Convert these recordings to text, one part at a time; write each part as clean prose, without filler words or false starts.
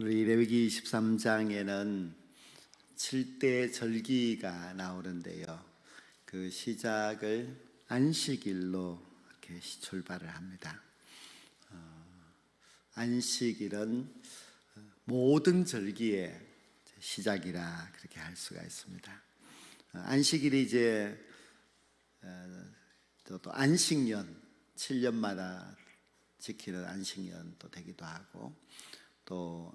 우리 레위기 23장에는 7대 절기가 나오는데요. 그 시작을 안식일로 이렇게 출발을 합니다. 안식일은 모든 절기의 시작이라 그렇게 할 수가 있습니다. 안식일이 이제 또 안식년 7년마다 지키는 안식년도 되기도 하고, 또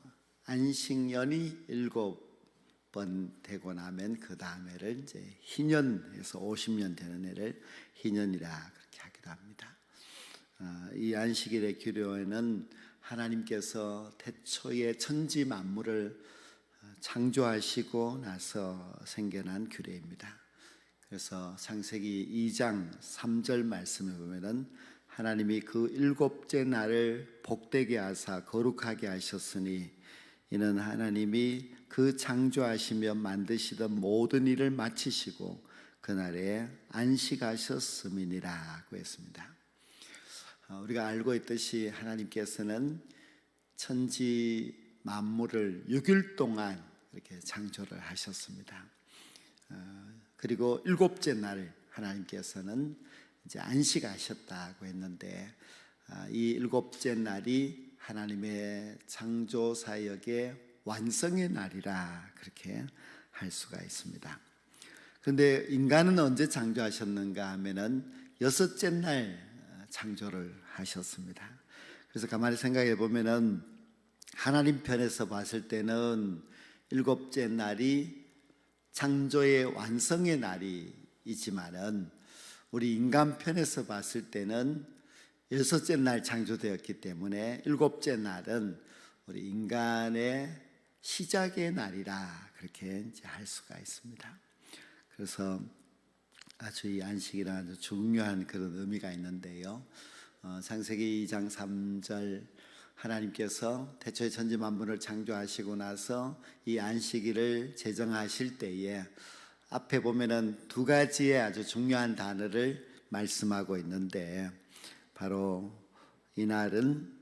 안식년이 7번 되고 나면 그 다음 해를 이제 희년에서 50년 되는 해를 희년이라 그렇게 하기도 합니다. 이 안식일의 규례에는 하나님께서 태초에 천지 만물을 창조하시고 나서 생겨난 규례입니다. 그래서 창세기 2장 3절 말씀에 보면은 하나님이 그 7째 날을 복되게 하사 거룩하게 하셨으니 이는 하나님이 그 창조하시며 만드시던 모든 일을 마치시고 그날에 안식하셨음이니라고 했습니다. 우리가 알고 있듯이 하나님께서는 천지 만물을 6일 동안 이렇게 창조를 하셨습니다. 그리고 7째 날 하나님께서는 이제 안식하셨다고 했는데, 이 7째 날이 하나님의 창조 사역의 완성의 날이라 그렇게 할 수가 있습니다. 그런데 인간은 언제 창조하셨는가 하면은 6째 날 창조를 하셨습니다. 그래서 가만히 생각해 보면은 하나님 편에서 봤을 때는 7째 날이 창조의 완성의 날이지만은 우리 인간 편에서 봤을 때는 6째 날 창조되었기 때문에 7째 날은 우리 인간의 시작의 날이라 그렇게 이제 할 수가 있습니다. 그래서 아주 이 안식이라는 아주 중요한 그런 의미가 있는데요. 창세기 2장 3절 하나님께서 태초에 천지 만물을 창조하시고 나서 이 안식일을 제정하실 때에 앞에 보면은 2가지의 아주 중요한 단어를 말씀하고 있는데, 바로 이날은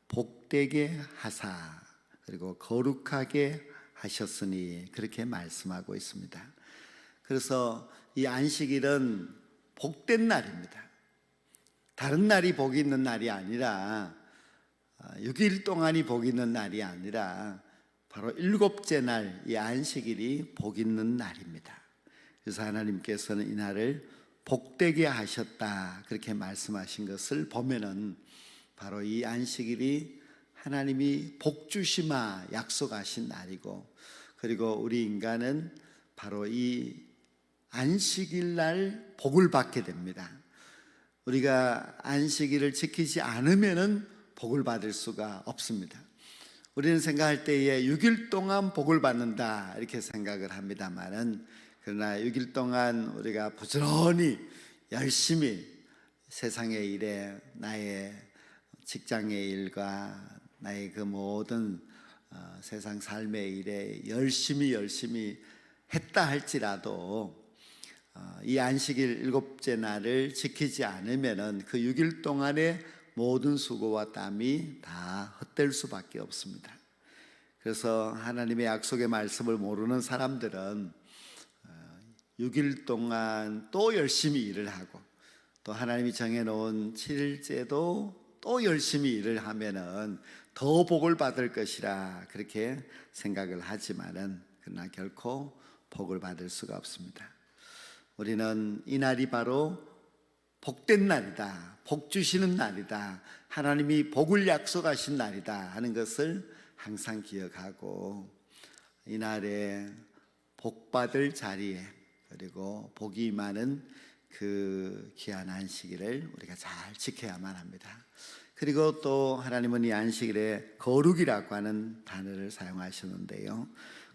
복되게 하사 그리고 거룩하게 하셨으니 그렇게 말씀하고 있습니다. 그래서 이 안식일은 복된 날입니다. 다른 날이 복이 있는 날이 아니라 6일 동안이 복이 있는 날이 아니라 바로 7째 날 이 안식일이 복 있는 날입니다. 그래서 하나님께서는 이 날을 복되게 하셨다 그렇게 말씀하신 것을 보면은 바로 이 안식일이 하나님이 복 주시마 약속하신 날이고, 그리고 우리 인간은 바로 이 안식일 날 복을 받게 됩니다. 우리가 안식일을 지키지 않으면은 복을 받을 수가 없습니다. 우리는 생각할 때에 6일 동안 복을 받는다 이렇게 생각을 합니다만은, 그러나 6일 동안 우리가 부지런히 열심히 세상의 일에, 나의 직장의 일과 나의 그 모든 세상 삶의 일에 열심히 했다 할지라도 이 안식일 7째 날을 지키지 않으면은 그 6일 동안의 모든 수고와 땀이 다 헛될 수밖에 없습니다. 그래서 하나님의 약속의 말씀을 모르는 사람들은 6일 동안 또 열심히 일을 하고, 또 하나님이 정해놓은 7일째도 또 열심히 일을 하면은 더 복을 받을 것이라 그렇게 생각을 하지만은, 그러나 결코 복을 받을 수가 없습니다. 우리는 이 날이 바로 복된 날이다, 복 주시는 날이다, 하나님이 복을 약속하신 날이다 하는 것을 항상 기억하고, 이 날에 복 받을 자리에, 그리고 복이 많은 그 귀한 안식일을 우리가 잘 지켜야만 합니다. 그리고 또 하나님은 이 안식일에 거룩이라고 하는 단어를 사용하셨는데요,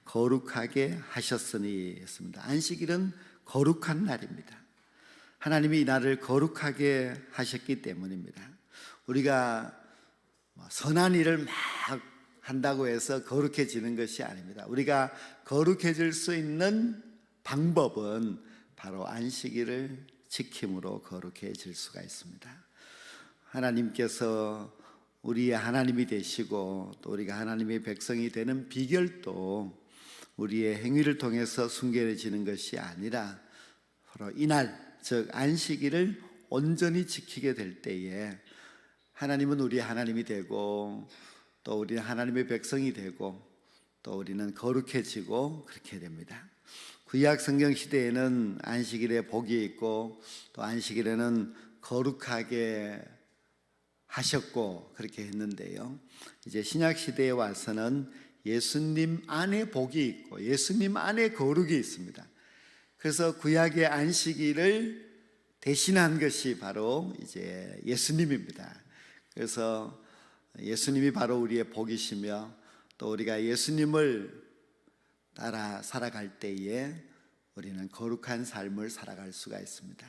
거룩하게 하셨으니 했습니다. 안식일은 거룩한 날입니다. 하나님이 이 날을 거룩하게 하셨기 때문입니다. 우리가 선한 일을 막 한다고 해서 거룩해지는 것이 아닙니다. 우리가 거룩해질 수 있는 방법은 바로 안식일을 지킴으로 거룩해질 수가 있습니다. 하나님께서 우리의 하나님이 되시고 또 우리가 하나님의 백성이 되는 비결도 우리의 행위를 통해서 순결해지는 것이 아니라 바로 이날, 즉 안식일을 온전히 지키게 될 때에 하나님은 우리의 하나님이 되고 또 우리는 하나님의 백성이 되고 또 우리는 거룩해지고 그렇게 됩니다. 구약 성경 시대에는 안식일에 복이 있고 또 안식일에는 거룩하게 하셨고 그렇게 했는데요, 이제 신약 시대에 와서는 예수님 안에 복이 있고 예수님 안에 거룩이 있습니다. 그래서 구약의 안식일을 대신한 것이 바로 이제 예수님입니다. 그래서 예수님이 바로 우리의 복이시며 또 우리가 예수님을 따라 살아갈 때에 우리는 거룩한 삶을 살아갈 수가 있습니다.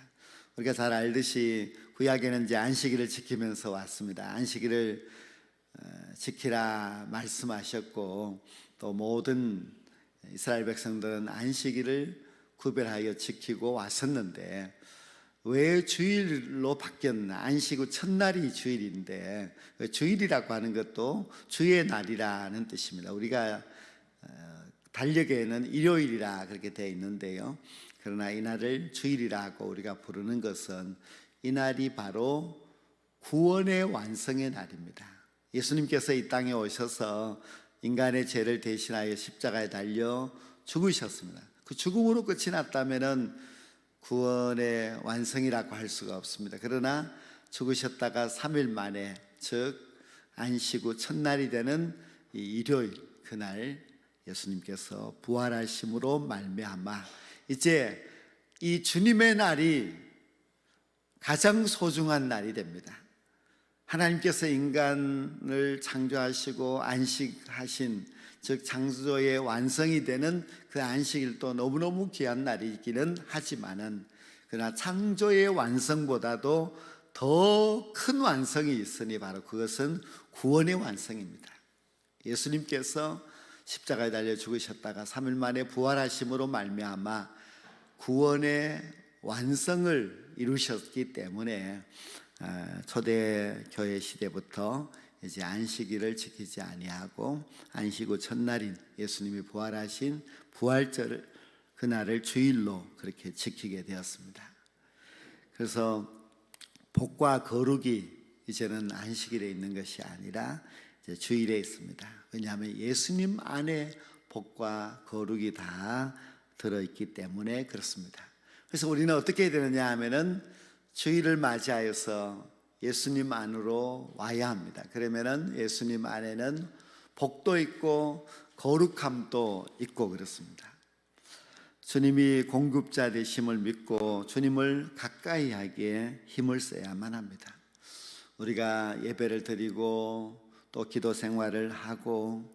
우리가 잘 알듯이 구약에는 이제 안식일을 지키면서 왔습니다. 안식일을 지키라 말씀하셨고 또 모든 이스라엘 백성들은 안식일을 구별하여 지키고 왔었는데 왜 주일로 바뀌었나? 안식 후 첫날이 주일인데 주일이라고 하는 것도 주의 날이라는 뜻입니다. 우리가 달력에는 일요일이라 그렇게 되어 있는데요, 그러나 이날을 주일이라고 우리가 부르는 것은 이날이 바로 구원의 완성의 날입니다. 예수님께서 이 땅에 오셔서 인간의 죄를 대신하여 십자가에 달려 죽으셨습니다. 그 죽음으로 끝이 났다면 구원의 완성이라고 할 수가 없습니다. 그러나 죽으셨다가 3일 만에, 즉 안식 후 첫날이 되는 이 일요일, 그날 예수님께서 부활하심으로 말미암아 이제 이 주님의 날이 가장 소중한 날이 됩니다. 하나님께서 인간을 창조하시고 안식하신, 즉 창조의 완성이 되는 그 안식일도 너무너무 귀한 날이기는 하지만은 그러나 창조의 완성보다도 더 큰 완성이 있으니 바로 그것은 구원의 완성입니다. 예수님께서 십자가에 달려 죽으셨다가 3일 만에 부활하심으로 말미암아 구원의 완성을 이루셨기 때문에 초대교회 시대부터 이제 안식일을 지키지 아니하고 안식 후 첫날인 예수님이 부활하신 부활절 그날을 주일로 그렇게 지키게 되었습니다. 그래서 복과 거룩이 이제는 안식일에 있는 것이 아니라 이제 주일에 있습니다. 왜냐하면 예수님 안에 복과 거룩이 다 들어있기 때문에 그렇습니다. 그래서 우리는 어떻게 해야 되느냐 하면은 주일을 맞이하여서 예수님 안으로 와야 합니다. 그러면은 예수님 안에는 복도 있고 거룩함도 있고 그렇습니다. 주님이 공급자 되심을 믿고 주님을 가까이 하기에 힘을 써야만 합니다. 우리가 예배를 드리고 또 기도 생활을 하고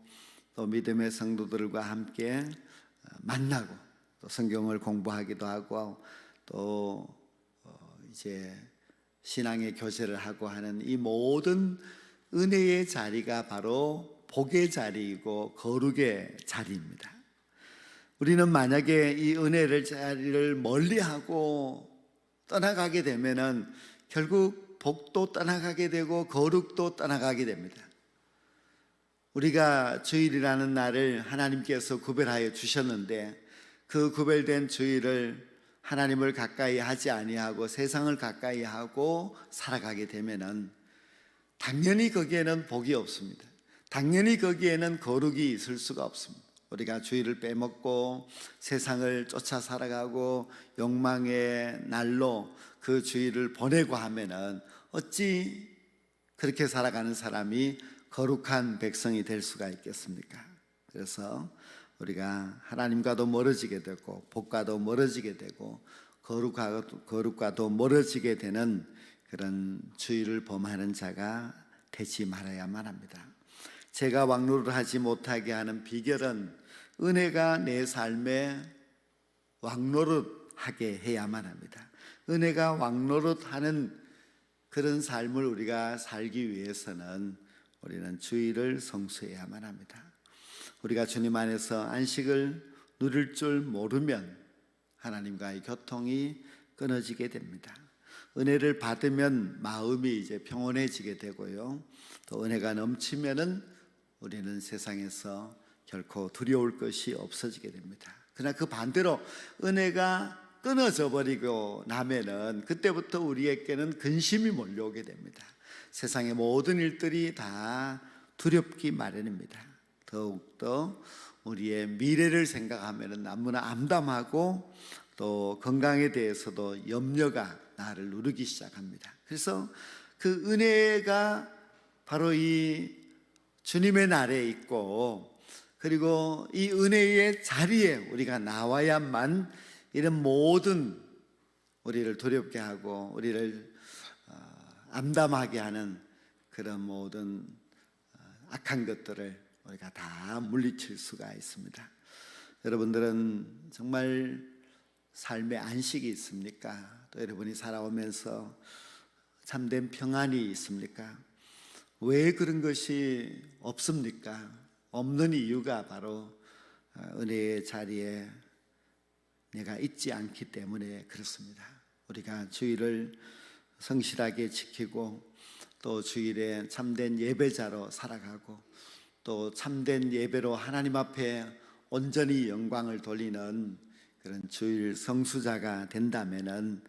또 믿음의 성도들과 함께 만나고 또 성경을 공부하기도 하고 또 이제 신앙의 교제를 하고 하는 이 모든 은혜의 자리가 바로 복의 자리이고 거룩의 자리입니다. 우리는 만약에 이 은혜를 자리를 멀리하고 떠나가게 되면은 결국 복도 떠나가게 되고 거룩도 떠나가게 됩니다. 우리가 주일이라는 날을 하나님께서 구별하여 주셨는데 그 구별된 주일을 하나님을 가까이 하지 아니하고 세상을 가까이 하고 살아가게 되면은 당연히 거기에는 복이 없습니다. 당연히 거기에는 거룩이 있을 수가 없습니다. 우리가 주일을 빼먹고 세상을 쫓아 살아가고 욕망의 날로 그 주일을 보내고 하면은 어찌 그렇게 살아가는 사람이 거룩한 백성이 될 수가 있겠습니까? 그래서 우리가 하나님과도 멀어지게 되고 복과도 멀어지게 되고 거룩과도 멀어지게 되는 그런 주의를 범하는 자가 되지 말아야만 합니다. 제가 왕노를 하지 못하게 하는 비결은 은혜가 내 삶에 왕노릇하게 해야만 합니다. 은혜가 왕노릇하는 그런 삶을 우리가 살기 위해서는 우리는 주의를 성수해야만 합니다. 우리가 주님 안에서 안식을 누릴 줄 모르면 하나님과의 교통이 끊어지게 됩니다. 은혜를 받으면 마음이 이제 평온해지게 되고요. 또 은혜가 넘치면은 우리는 세상에서 결코 두려울 것이 없어지게 됩니다. 그러나 그 반대로 은혜가 끊어져 버리고 나면은 그때부터 우리에게는 근심이 몰려오게 됩니다. 세상의 모든 일들이 다 두렵기 마련입니다. 더욱더 우리의 미래를 생각하면은 너무나 암담하고 또 건강에 대해서도 염려가 나를 누르기 시작합니다. 그래서 그 은혜가 바로 이 주님의 날에 있고, 그리고 이 은혜의 자리에 우리가 나와야만 이런 모든 우리를 두렵게 하고 우리를 암담하게 하는 그런 모든 악한 것들을 우리가 다 물리칠 수가 있습니다. 여러분들은 정말 삶의 안식이 있습니까? 또 여러분이 살아오면서 참된 평안이 있습니까? 왜 그런 것이 없습니까? 없는 이유가 바로 은혜의 자리에 내가 있지 않기 때문에 그렇습니다. 우리가 주일을 성실하게 지키고 또 주일에 참된 예배자로 살아가고 또 참된 예배로 하나님 앞에 온전히 영광을 돌리는 그런 주일 성수자가 된다면은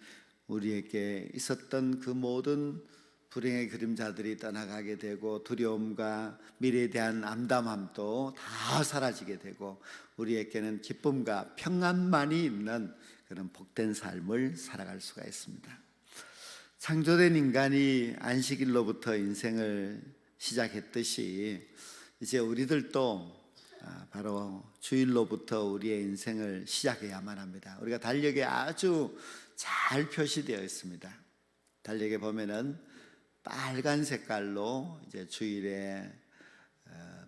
우리에게 있었던 그 모든 불행의 그림자들이 떠나가게 되고 두려움과 미래에 대한 암담함도 다 사라지게 되고 우리에게는 기쁨과 평안만이 있는 그런 복된 삶을 살아갈 수가 있습니다. 창조된 인간이 안식일로부터 인생을 시작했듯이 이제 우리들도 바로 주일로부터 우리의 인생을 시작해야만 합니다. 우리가 달력에 아주 잘 표시되어 있습니다. 달력에 보면은 빨간 색깔로 이제 주일에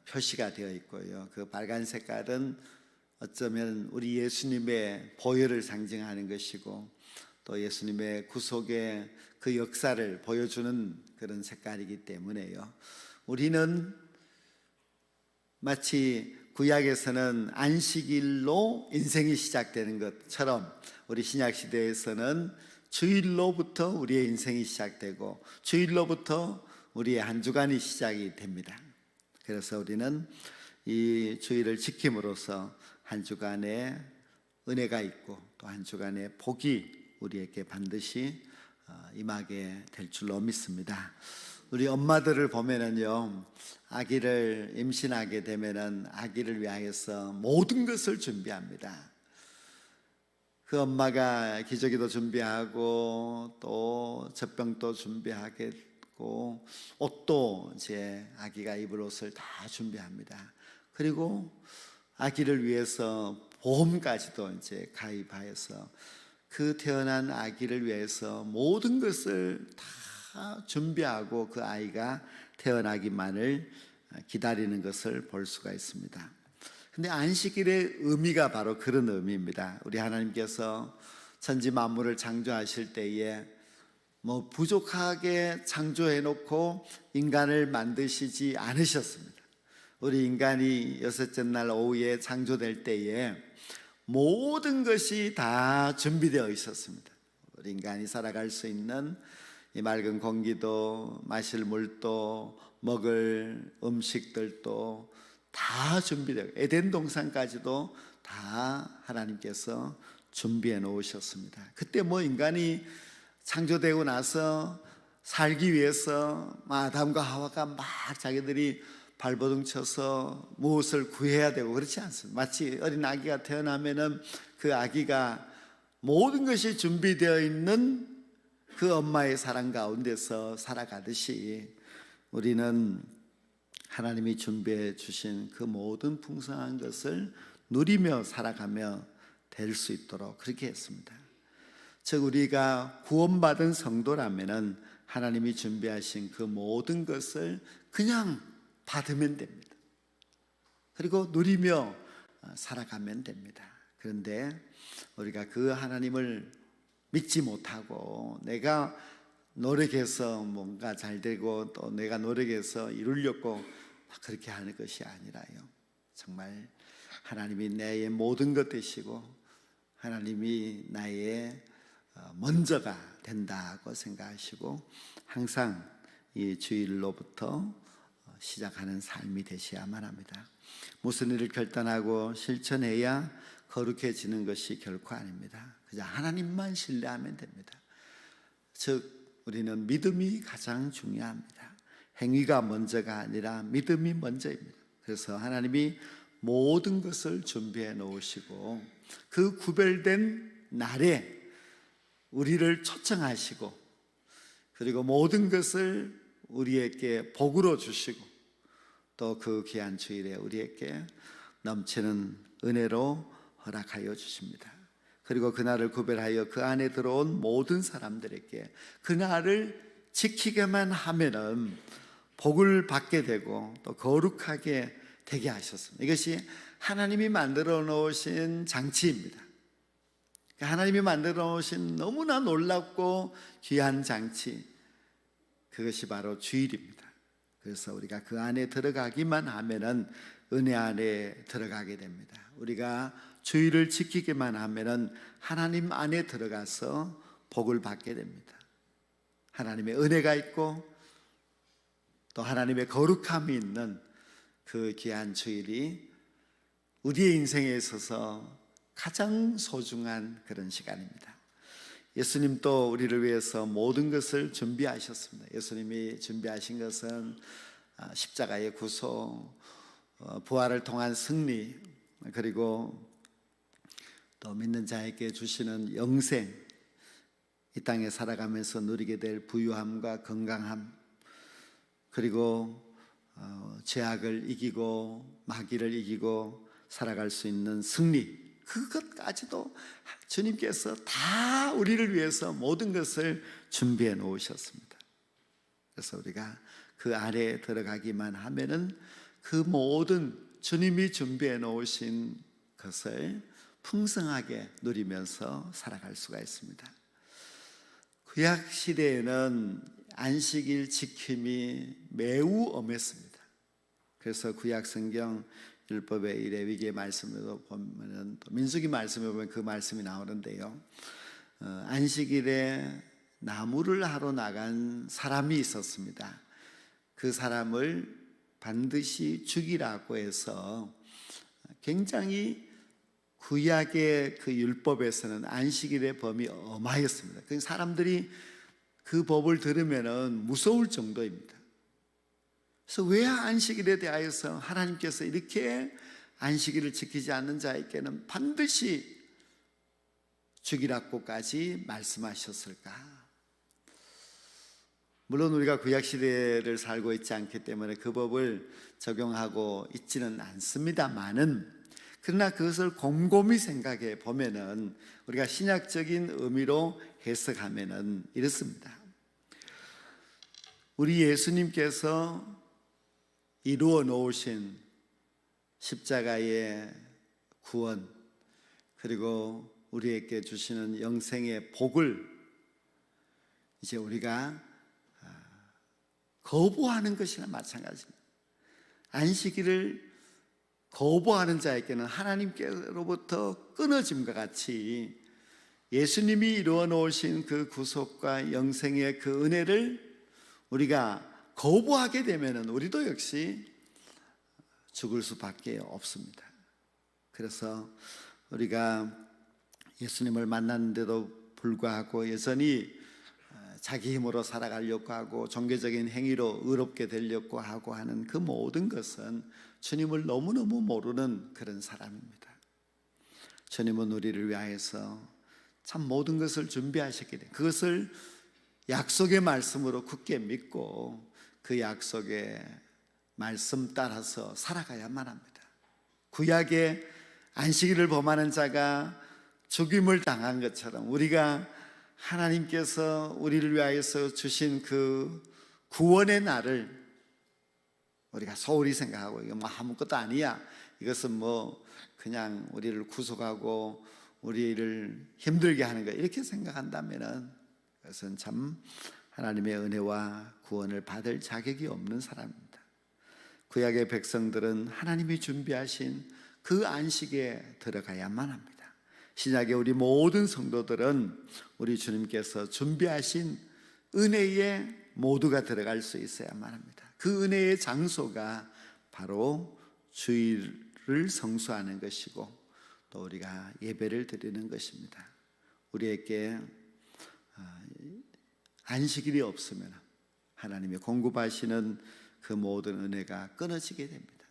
표시가 되어 있고요. 그 빨간 색깔은 어쩌면 우리 예수님의 보혈을 상징하는 것이고 또 예수님의 구속의 그 역사를 보여주는 그런 색깔이기 때문에요. 우리는 마치 구약에서는 안식일로 인생이 시작되는 것처럼 우리 신약 시대에서는 주일로부터 우리의 인생이 시작되고 주일로부터 우리의 한 주간이 시작이 됩니다. 그래서 우리는 이 주일을 지킴으로써 한 주간에 은혜가 있고 또 한 주간의 복이 우리에게 반드시 임하게 될 줄로 믿습니다. 우리 엄마들을 보면은요, 아기를 임신하게 되면은 아기를 위하여서 모든 것을 준비합니다. 그 엄마가 기저귀도 준비하고 또 젖병도 준비하겠고 옷도 이제 아기가 입을 옷을 다 준비합니다. 그리고 아기를 위해서 보험까지도 이제 가입하여서 그 태어난 아기를 위해서 모든 것을 다 준비하고 그 아이가 태어나기만을 기다리는 것을 볼 수가 있습니다. 근데 안식일의 의미가 바로 그런 의미입니다. 우리 하나님께서 천지 만물을 창조하실 때에 뭐 부족하게 창조해 놓고 인간을 만드시지 않으셨습니다. 우리 인간이 여섯째 날 오후에 창조될 때에 모든 것이 다 준비되어 있었습니다. 우리 인간이 살아갈 수 있는 이 맑은 공기도 마실 물도 먹을 음식들도 다 준비되고 에덴 동산까지도 다 하나님께서 준비해 놓으셨습니다. 그때 뭐 인간이 창조되고 나서 살기 위해서 아담과 하와가 막 자기들이 발버둥 쳐서 무엇을 구해야 되고 그렇지 않습니다. 마치 어린 아기가 태어나면은 그 아기가 모든 것이 준비되어 있는 그 엄마의 사랑 가운데서 살아가듯이 우리는 하나님이 준비해 주신 그 모든 풍성한 것을 누리며 살아가며 될 수 있도록 그렇게 했습니다. 즉 우리가 구원받은 성도라면은 하나님이 준비하신 그 모든 것을 그냥 받으면 됩니다. 그리고 누리며 살아가면 됩니다. 그런데 우리가 그 하나님을 믿지 못하고 내가 노력해서 뭔가 잘 되고 또 내가 노력해서 이루려고 그렇게 하는 것이 아니라요, 정말 하나님이 나의 모든 것 되시고 하나님이 나의 먼저가 된다고 생각하시고 항상 이 주일로부터 시작하는 삶이 되셔야만 합니다. 무슨 일을 결단하고 실천해야 거룩해지는 것이 결코 아닙니다. 그냥 하나님만 신뢰하면 됩니다. 즉 우리는 믿음이 가장 중요합니다. 행위가 먼저가 아니라 믿음이 먼저입니다. 그래서 하나님이 모든 것을 준비해 놓으시고 그 구별된 날에 우리를 초청하시고 그리고 모든 것을 우리에게 복으로 주시고 또 그 귀한 주일에 우리에게 넘치는 은혜로 허락하여 주십니다. 그리고 그날을 구별하여 그 안에 들어온 모든 사람들에게 그날을 지키게만 하면은 복을 받게 되고 또 거룩하게 되게 하셨습니다. 이것이 하나님이 만들어 놓으신 장치입니다. 하나님이 만들어 놓으신 너무나 놀랍고 귀한 장치, 그것이 바로 주일입니다. 그래서 우리가 그 안에 들어가기만 하면은 은혜 안에 들어가게 됩니다. 우리가 주일을 지키기만 하면은 하나님 안에 들어가서 복을 받게 됩니다. 하나님의 은혜가 있고 또 하나님의 거룩함이 있는 그 귀한 주일이 우리의 인생에 있어서 가장 소중한 그런 시간입니다. 예수님도 우리를 위해서 모든 것을 준비하셨습니다. 예수님이 준비하신 것은 십자가의 구속, 부활을 통한 승리, 그리고 또 믿는 자에게 주시는 영생, 이 땅에 살아가면서 누리게 될 부유함과 건강함, 그리고 죄악을 이기고 마귀를 이기고 살아갈 수 있는 승리, 그것까지도 주님께서 다 우리를 위해서 모든 것을 준비해 놓으셨습니다. 그래서 우리가 그 안에 들어가기만 하면은 그 모든 주님이 준비해 놓으신 것을 풍성하게 누리면서 살아갈 수가 있습니다. 구약 시대에는 안식일 지킴이 매우 엄했습니다. 그래서 구약 성경 율법의 이 레위기의 말씀에도 보면은 또 민수기 말씀에 보면 그 말씀이 나오는데요. 안식일에 나무를 하러 나간 사람이 있었습니다. 그 사람을 반드시 죽이라고 해서 굉장히 구약의 그 율법에서는 안식일의 범위 엄하였습니다. 그 사람들이 그 법을 들으면은 무서울 정도입니다. 그래서 왜 안식일에 대하여서 하나님께서 이렇게 안식일을 지키지 않는 자에게는 반드시 죽이라고까지 말씀하셨을까? 물론 우리가 구약시대를 살고 있지 않기 때문에 그 법을 적용하고 있지는 않습니다만은, 그러나 그것을 곰곰이 생각해 보면은 우리가 신약적인 의미로 해석하면은 이렇습니다. 우리 예수님께서 이루어 놓으신 십자가의 구원, 그리고 우리에게 주시는 영생의 복을 이제 우리가 거부하는 것이나 마찬가지입니다. 안식일을 거부하는 자에게는 하나님께로부터 끊어짐과 같이 예수님이 이루어 놓으신 그 구속과 영생의 그 은혜를 우리가 거부하게 되면 우리도 역시 죽을 수밖에 없습니다. 그래서 우리가 예수님을 만났는데도 불구하고 여전히 자기 힘으로 살아가려고 하고 종교적인 행위로 의롭게 되려고 하고 하는 그 모든 것은 주님을 너무너무 모르는 그런 사람입니다. 주님은 우리를 위하여서 참 모든 것을 준비하셨기 때문에 그것을 약속의 말씀으로 굳게 믿고 그 약속의 말씀 따라서 살아가야만 합니다. 구약의 안식일을 범하는 자가 죽임을 당한 것처럼 우리가 하나님께서 우리를 위하여서 주신 그 구원의 날을 우리가 소홀히 생각하고 이거 뭐 아무것도 아니야, 이것은 뭐 그냥 우리를 구속하고 우리를 힘들게 하는 거, 이렇게 생각한다면은 그것은 참 하나님의 은혜와 구원을 받을 자격이 없는 사람입니다. 구약의 백성들은 하나님이 준비하신 그 안식에 들어가야만 합니다. 신약의 우리 모든 성도들은 우리 주님께서 준비하신 은혜에 모두가 들어갈 수 있어야만 합니다. 그 은혜의 장소가 바로 주일을 성수하는 것이고 또 우리가 예배를 드리는 것입니다. 우리에게 안식일이 없으면 하나님이 공급하시는 그 모든 은혜가 끊어지게 됩니다.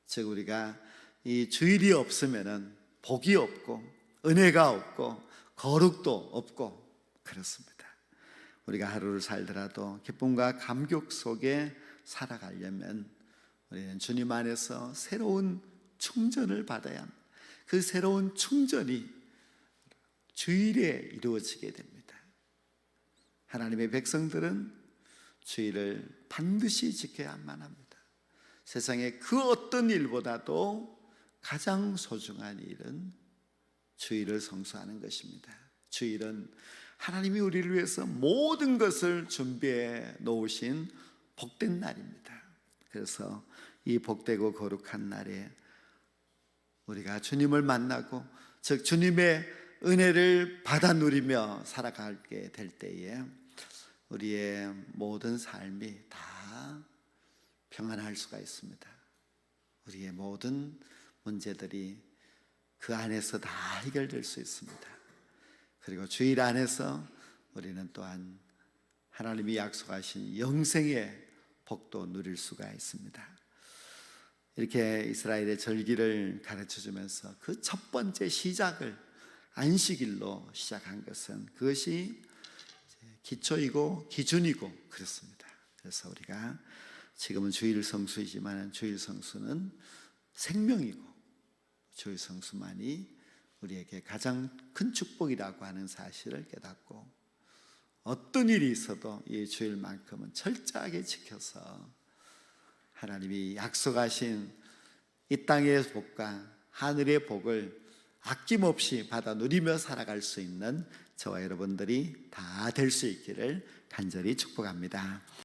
즉 우리가 이 주일이 없으면 복이 없고 은혜가 없고 거룩도 없고 그렇습니다. 우리가 하루를 살더라도 기쁨과 감격 속에 살아가려면 우리는 주님 안에서 새로운 충전을 받아야 합니다. 그 새로운 충전이 주일에 이루어지게 됩니다. 하나님의 백성들은 주일을 반드시 지켜야만 합니다. 세상의 그 어떤 일보다도 가장 소중한 일은 주일을 성수하는 것입니다. 주일은 하나님이 우리를 위해서 모든 것을 준비해 놓으신 복된 날입니다. 그래서 이 복되고 거룩한 날에 우리가 주님을 만나고 즉 주님의 은혜를 받아 누리며 살아가게 될 때에 우리의 모든 삶이 다 평안할 수가 있습니다. 우리의 모든 문제들이 그 안에서 다 해결될 수 있습니다. 그리고 주일 안에서 우리는 또한 하나님이 약속하신 영생의 복도 누릴 수가 있습니다. 이렇게 이스라엘의 절기를 가르쳐주면서 그 첫 번째 시작을 안식일로 시작한 것은 그것이 기초이고 기준이고 그렇습니다. 그래서 우리가 지금은 주일 성수이지만 주일 성수는 생명이고 주일 성수만이 우리에게 가장 큰 축복이라고 하는 사실을 깨닫고 어떤 일이 있어도 이 주일만큼은 철저하게 지켜서 하나님이 약속하신 이 땅의 복과 하늘의 복을 아낌없이 받아 누리며 살아갈 수 있는 저와 여러분들이 다 될 수 있기를 간절히 축복합니다.